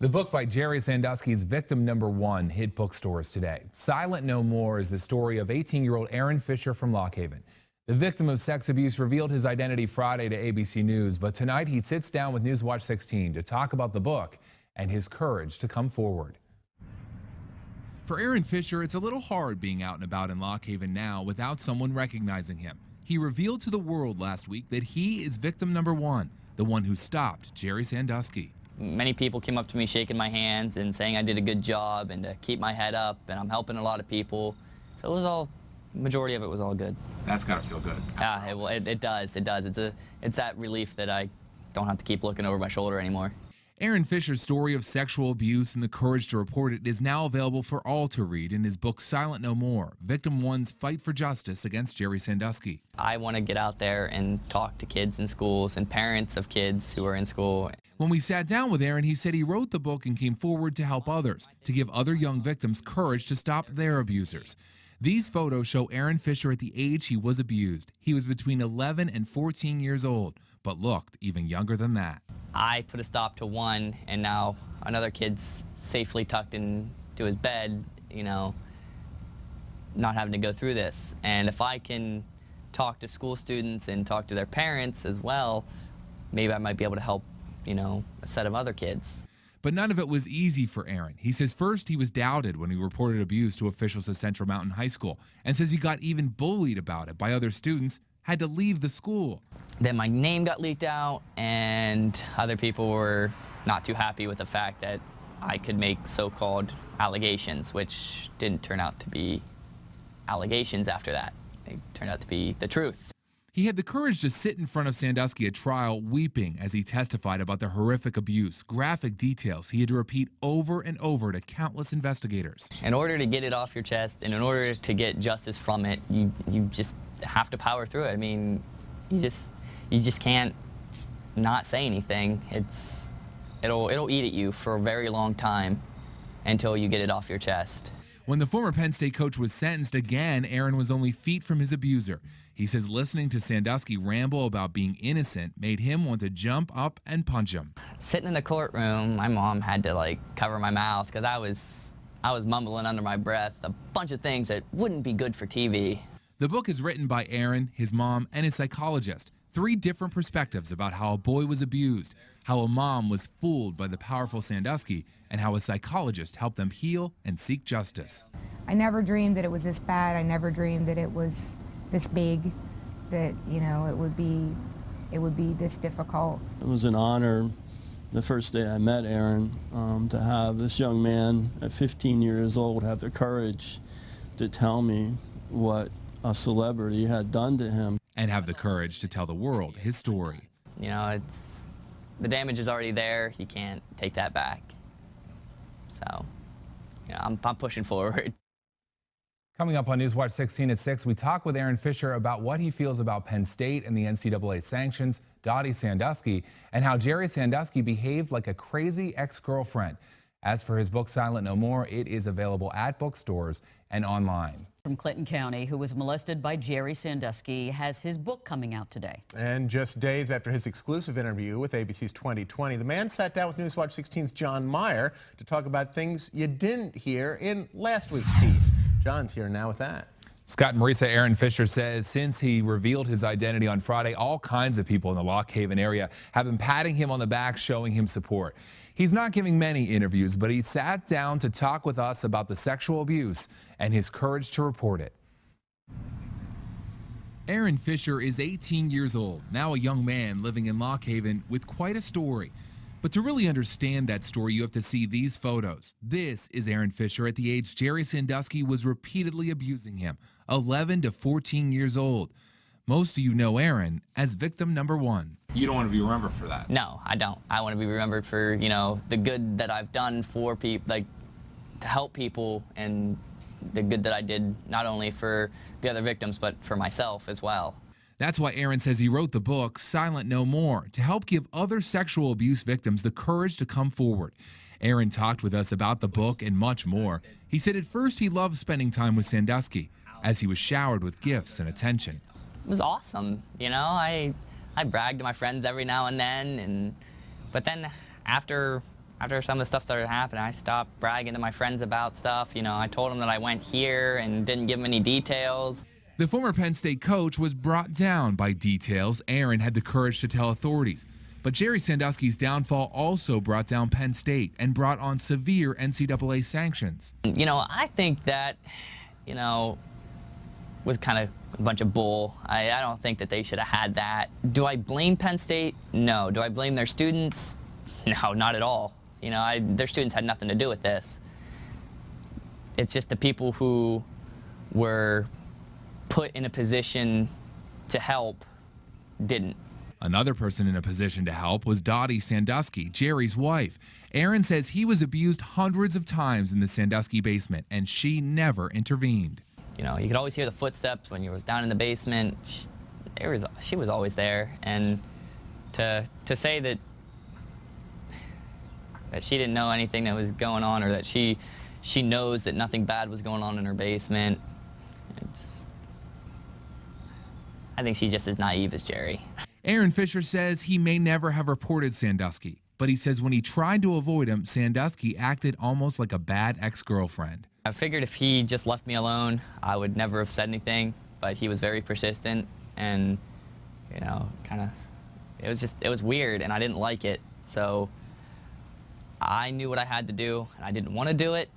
The book by Jerry Sandusky's Victim Number 1 hit bookstores today. Silent No More is the story of 18-year-old Aaron Fisher from Lock Haven. The victim of sex abuse revealed his identity Friday to ABC News, but tonight he sits down with Newswatch 16 to talk about the book and his courage to come forward. For Aaron Fisher, it's a little hard being out and about in Lock Haven now without someone recognizing him. He revealed to the world last week that he is victim number 1, the one who stopped Jerry Sandusky. Many people came up to me shaking my hands and saying I did a good job and to keep my head up, and I'm helping a lot of people. So it was all, majority of it was all good. That's got to feel good. Yeah, it does. It's that relief that I don't have to keep looking over my shoulder anymore. Aaron Fisher's story of sexual abuse and the courage to report it is now available for all to read in his book Silent No More, Victim One's Fight for Justice Against Jerry Sandusky. I want to get out there and talk to kids in schools and parents of kids who are in school. When we sat down with Aaron, he said he wrote the book and came forward to help others, to give other young victims courage to stop their abusers. These photos show Aaron Fisher at the age he was abused. He was between 11 and 14 years old, but looked even younger than that. I put a stop to one, and now another kid's safely tucked into his bed, you know, not having to go through this. And if I can talk to school students and talk to their parents as well, maybe I might be able to help, you know, a set of other kids. But none of it was easy for Aaron. He says first he was doubted when he reported abuse to officials at Central Mountain High School, and says he got even bullied about it by other students, had to leave the school. Then my name got leaked out, and other people were not too happy with the fact that I could make so-called allegations, which didn't turn out to be allegations after that. They turned out to be the truth. He had the courage to sit in front of Sandusky at trial, weeping as he testified about the horrific abuse, graphic details he had to repeat over and over to countless investigators. In order to get it off your chest, and in order to get justice from it, you just have to power through it. I mean, you just can't not say anything. It'll eat at you for a very long time until you get it off your chest. When the former Penn State coach was sentenced again, Aaron was only feet from his abuser. He says listening to Sandusky ramble about being innocent made him want to jump up and punch him. Sitting in the courtroom, my mom had to like cover my mouth because I was mumbling under my breath a bunch of things that wouldn't be good for TV. The book is written by Aaron, his mom, and his psychologist. 3 different perspectives about how a boy was abused, how a mom was fooled by the powerful Sandusky, and how a psychologist helped them heal and seek justice. I never dreamed that it was this bad. I never dreamed that it was this big, that, you know, it would be this difficult. It was an honor the first day I met Aaron to have this young man at 15 years old have the courage to tell me what a celebrity had done to him. And have the courage to tell the world his story. You know, the damage is already there. You can't take that back. So, you know, I'm pushing forward. Coming up on Newswatch 16 at 6, we talk with Aaron Fisher about what he feels about Penn State and the NCAA sanctions, Dottie Sandusky, and how Jerry Sandusky behaved like a crazy ex-girlfriend. As for his book, Silent No More, it is available at bookstores and online. From Clinton County, who was molested by Jerry Sandusky, has his book coming out today. And just days after his exclusive interview with ABC's 2020, the man sat down with Newswatch 16's John Meyer to talk about things you didn't hear in last week's piece. John's here now with that. Scott and Marisa, Aaron Fisher says since he revealed his identity on Friday, all kinds of people in the Lock Haven area have been patting him on the back, showing him support. He's not giving many interviews, but he sat down to talk with us about the sexual abuse and his courage to report it. Aaron Fisher is 18 years old, now a young man living in Lock Haven with quite a story. But to really understand that story, you have to see these photos. This is Aaron Fisher at the age Jerry Sandusky was repeatedly abusing him, 11 to 14 years old. Most of you know Aaron as victim number 1. You don't want to be remembered for that? No, I don't. I want to be remembered for, you know, the good that I've done for people, like to help people, and the good that I did not only for the other victims, but for myself as well. That's why Aaron says he wrote the book, Silent No More, to help give other sexual abuse victims the courage to come forward. Aaron talked with us about the book and much more. He said at first he loved spending time with Sandusky, as he was showered with gifts and attention. It was awesome, you know. I bragged to my friends every now and then, but then after After some of the stuff started happening, I stopped bragging to my friends about stuff. You know, I told them that I went here and didn't give them any details. The former Penn State coach was brought down by details Aaron had the courage to tell authorities. But Jerry Sandusky's downfall also brought down Penn State and brought on severe NCAA sanctions. You know, I think that, you know, was kind of a bunch of bull. I don't think that they should have had that. Do I blame Penn State? No. Do I blame their students? No, not at all. You know, their students had nothing to do with this. It's just the people who were put in a position to help didn't. Another person in a position to help was Dottie Sandusky, Jerry's wife. Aaron says he was abused hundreds of times in the Sandusky basement, and she never intervened. You know, you could always hear the footsteps when you was down in the basement. She was always there, and to say that she didn't know anything that was going on, or that she knows that nothing bad was going on in her basement, I think she's just as naive as Jerry. Aaron Fisher says he may never have reported Sandusky, but he says when he tried to avoid him, Sandusky acted almost like a bad ex-girlfriend. I figured if he just left me alone, I would never have said anything, but he was very persistent, and, you know, it was weird, and I didn't like it. So I knew what I had to do, and I didn't want to do it,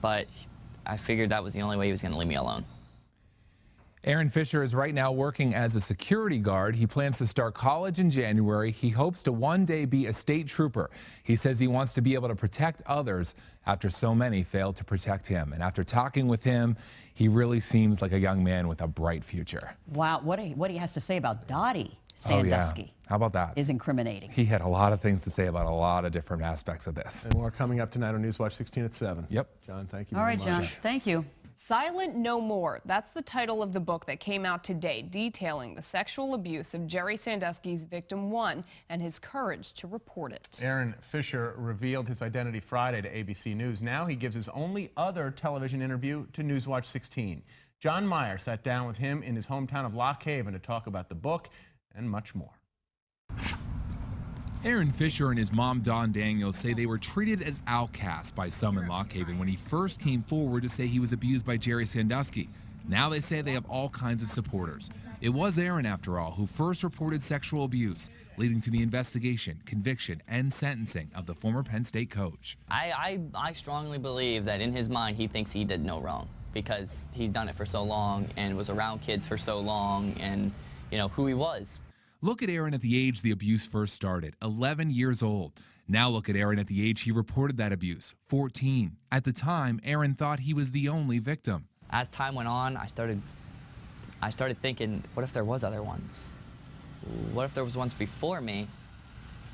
but I figured that was the only way he was going to leave me alone. Aaron Fisher is right now working as a security guard. He plans to start college in January. He hopes to one day be a state trooper. He says he wants to be able to protect others after so many failed to protect him. And after talking with him, he really seems like a young man with a bright future. Wow, what he has to say about Dottie Sandusky. Oh, yeah. How about that? Is incriminating. He had a lot of things to say about a lot of different aspects of this. And more coming up tonight on Newswatch 16 at 7. Yep. John, thank you All very right, much. John, thank you. Silent No More. That's the title of the book that came out today, detailing the sexual abuse of Jerry Sandusky's victim 1 and his courage to report it. Aaron Fisher revealed his identity Friday to ABC News. Now he gives his only other television interview to Newswatch 16. John Meyer sat down with him in his hometown of Lock Haven to talk about the book and much more. Aaron Fisher and his mom, Dawn Daniels, say they were treated as outcasts by some in Lock Haven when he first came forward to say he was abused by Jerry Sandusky. Now they say they have all kinds of supporters. It was Aaron, after all, who first reported sexual abuse, leading to the investigation, conviction, and sentencing of the former Penn State coach. I strongly believe that in his mind he thinks he did no wrong, because he's done it for so long and was around kids for so long, and, you know, who he was. Look at Aaron at the age the abuse first started, 11 years old. Now look at Aaron at the age he reported that abuse, 14. At the time, Aaron thought he was the only victim. As time went on, I started thinking, what if there was other ones? What if there was ones before me?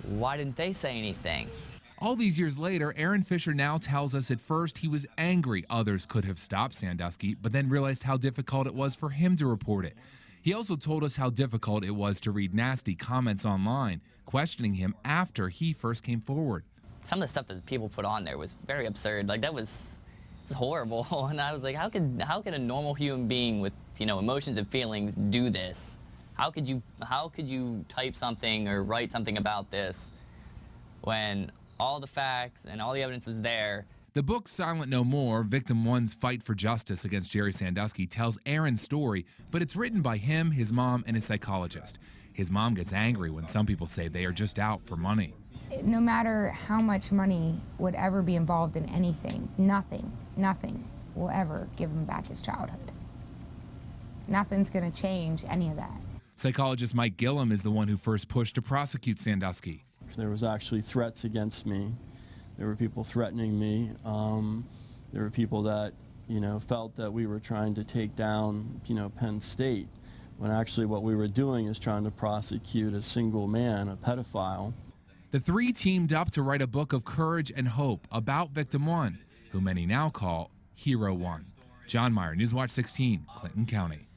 Why didn't they say anything? All these years later, Aaron Fisher now tells us at first he was angry others could have stopped Sandusky, but then realized how difficult it was for him to report it. He also told us how difficult it was to read nasty comments online, questioning him after he first came forward. Some of the stuff that people put on there was very absurd. Like, it was horrible. And I was like, how could a normal human being with, you know, emotions and feelings do this? How could you type something or write something about this when all the facts and all the evidence was there? The book Silent No More, Victim One's Fight for Justice Against Jerry Sandusky, tells Aaron's story, but it's written by him, his mom, and his psychologist. His mom gets angry when some people say they are just out for money. No matter how much money would ever be involved in anything, nothing will ever give him back his childhood. Nothing's going to change any of that. Psychologist Mike Gillum is the one who first pushed to prosecute Sandusky. There was actually threats against me. There were people threatening me. There were people that, you know, felt that we were trying to take down, you know, Penn State, when actually what we were doing is trying to prosecute a single man, a pedophile. The three teamed up to write a book of courage and hope about Victim One, who many now call Hero One. John Meyer, Newswatch 16, Clinton County.